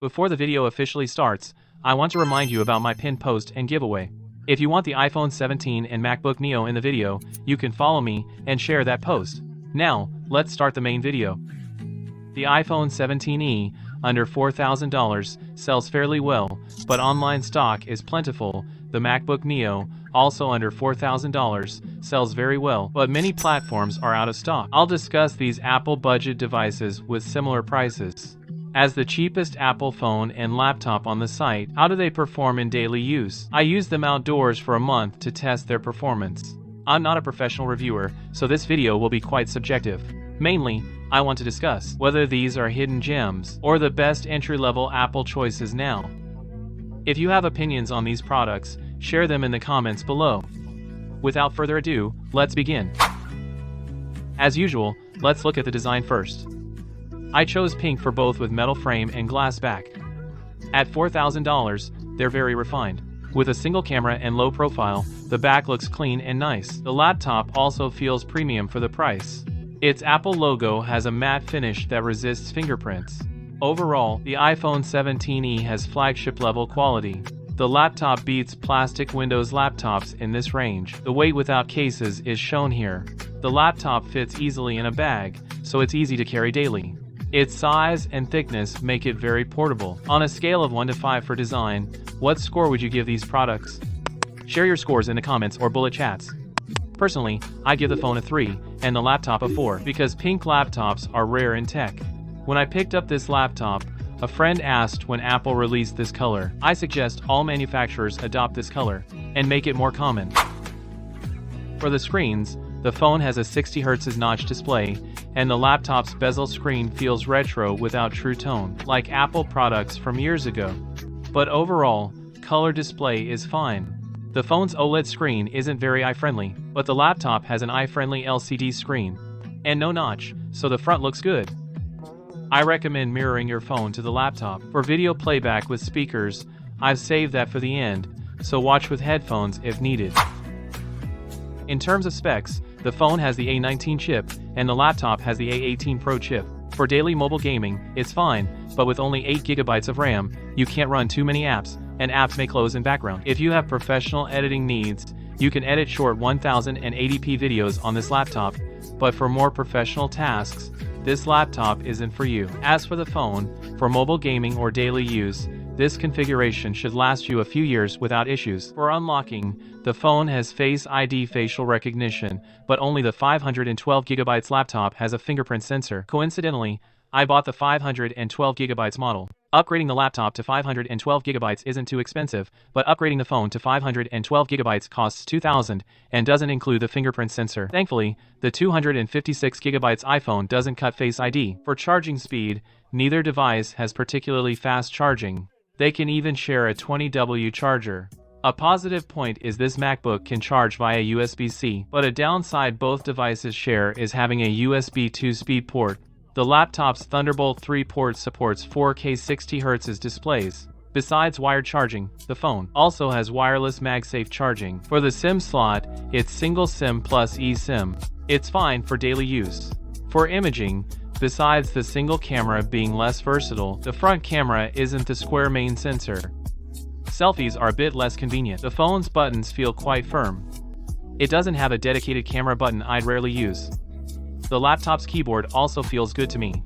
Before the video officially starts, I want to remind you about my pinned post and giveaway. If you want the iPhone 17 and MacBook Neo in the video, you can follow me and share that post. Now, let's start the main video. The iPhone 17e, under $4,000, sells fairly well, but online stock is plentiful. The MacBook Neo, also under $4,000, sells very well, but many platforms are out of stock. I'll discuss these Apple budget devices with similar prices. As the cheapest Apple phone and laptop on the site, how do they perform in daily use? I used them outdoors for a month to test their performance. I'm not a professional reviewer, so this video will be quite subjective. Mainly, I want to discuss whether these are hidden gems or the best entry-level Apple choices now. If you have opinions on these products, share them in the comments below. Without further ado, let's begin. As usual, let's look at the design first. I chose pink for both with metal frame and glass back. At $4,000, they're very refined. With a single camera and low profile, the back looks clean and nice. The laptop also feels premium for the price. Its Apple logo has a matte finish that resists fingerprints. Overall, the iPhone 17e has flagship-level quality. The laptop beats plastic Windows laptops in this range. The weight without cases is shown here. The laptop fits easily in a bag, so it's easy to carry daily. Its size and thickness make it very portable. On a scale of 1 to 5 for design, what score would you give these products? Share your scores in the comments or bullet chats. Personally, I give the phone a 3 and the laptop a 4 because pink laptops are rare in tech. When I picked up this laptop, a friend asked when Apple released this color. I suggest all manufacturers adopt this color and make it more common. For the screens, the phone has a 60Hz notch display, and the laptop's bezel screen feels retro without true tone, like Apple products from years ago. But overall, color display is fine. The phone's OLED screen isn't very eye-friendly, but the laptop has an eye-friendly LCD screen. And no notch, so the front looks good. I recommend mirroring your phone to the laptop. For video playback with speakers, I've saved that for the end, so watch with headphones if needed. In terms of specs, the phone has the A19 chip, and the laptop has the A18 Pro chip. For daily mobile gaming, it's fine, but with only 8GB of RAM, you can't run too many apps, and apps may close in background. If you have professional editing needs, you can edit short 1080p videos on this laptop, but for more professional tasks, this laptop isn't for you. As for the phone, for mobile gaming or daily use, this configuration should last you a few years without issues. For unlocking, the phone has Face ID facial recognition, but only the 512GB laptop has a fingerprint sensor. Coincidentally, I bought the 512GB model. Upgrading the laptop to 512GB isn't too expensive, but upgrading the phone to 512GB costs $2,000 and doesn't include the fingerprint sensor. Thankfully, the 256GB iPhone doesn't cut Face ID. For charging speed, neither device has particularly fast charging. They can even share a 20W charger. A positive point is this MacBook can charge via USB-C, but a downside both devices share is having a USB 2-speed port. The laptop's Thunderbolt 3 port supports 4K 60Hz displays. Besides wired charging, the phone also has wireless MagSafe charging. For the SIM slot, it's single SIM plus eSIM. It's fine for daily use. For imaging, besides the single camera being less versatile, the front camera isn't the square main sensor. Selfies are a bit less convenient. The phone's buttons feel quite firm. It doesn't have a dedicated camera button I'd rarely use. The laptop's keyboard also feels good to me.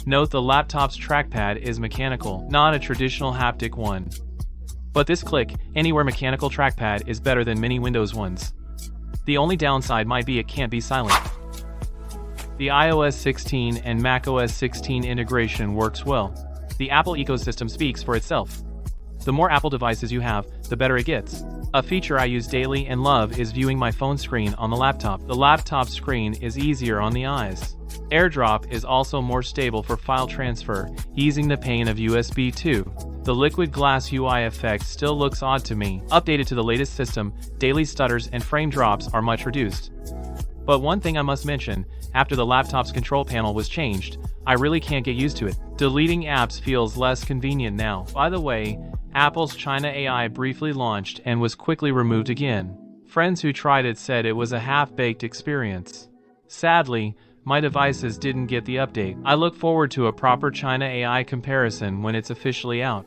Note the laptop's trackpad is mechanical, not a traditional haptic one. But this click anywhere mechanical trackpad is better than many Windows ones. The only downside might be it can't be silent. The iOS 16 and macOS 16 integration works well. The Apple ecosystem speaks for itself. The more Apple devices you have, the better it gets. A feature I use daily and love is viewing my phone screen on the laptop. The laptop screen is easier on the eyes. AirDrop is also more stable for file transfer, easing the pain of USB 2. The liquid glass UI effect still looks odd to me. Updated to the latest system, daily stutters and frame drops are much reduced. But one thing I must mention, after the laptop's control panel was changed, I really can't get used to it. Deleting apps feels less convenient now. By the way, Apple's China AI briefly launched and was quickly removed again. Friends who tried it said it was a half-baked experience. Sadly, my devices didn't get the update. I look forward to a proper China AI comparison when it's officially out.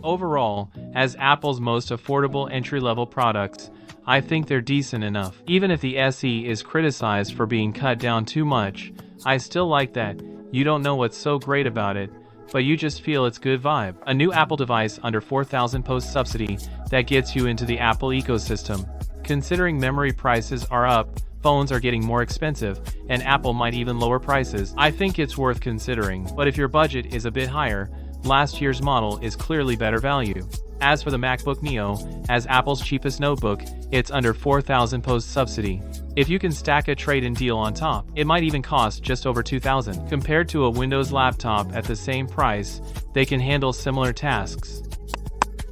Overall, as Apple's most affordable entry-level products, I think they're decent enough. Even if the SE is criticized for being cut down too much, I still like that. You don't know what's so great about it, but you just feel it's good vibe. A new Apple device under $4,000 post-subsidy that gets you into the Apple ecosystem. Considering memory prices are up, phones are getting more expensive, and Apple might even lower prices, I think it's worth considering. But if your budget is a bit higher, last year's model is clearly better value. As for the MacBook Neo, as Apple's cheapest notebook, it's under $4,000 post-subsidy. If you can stack a trade-in deal on top, it might even cost just over $2,000. Compared to a Windows laptop at the same price, they can handle similar tasks.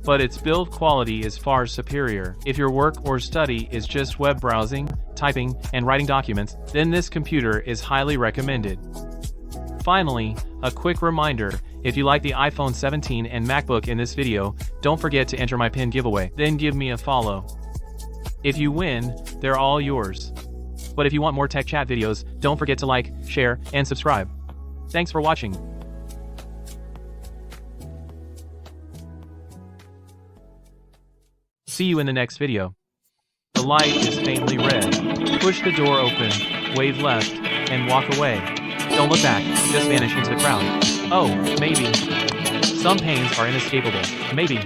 But its build quality is far superior. If your work or study is just web browsing, typing, and writing documents, then this computer is highly recommended. Finally, a quick reminder, if you like the iPhone 17 and MacBook in this video, don't forget to enter my pin giveaway, then give me a follow. If you win, they're all yours. But if you want more tech chat videos, don't forget to like, share, and subscribe. Thanks for watching. See you in the next video. The light is faintly red. Push the door open, wave left, and walk away. Don't look back, just vanish into the crowd. Oh, maybe. Some pains are inescapable. Maybe.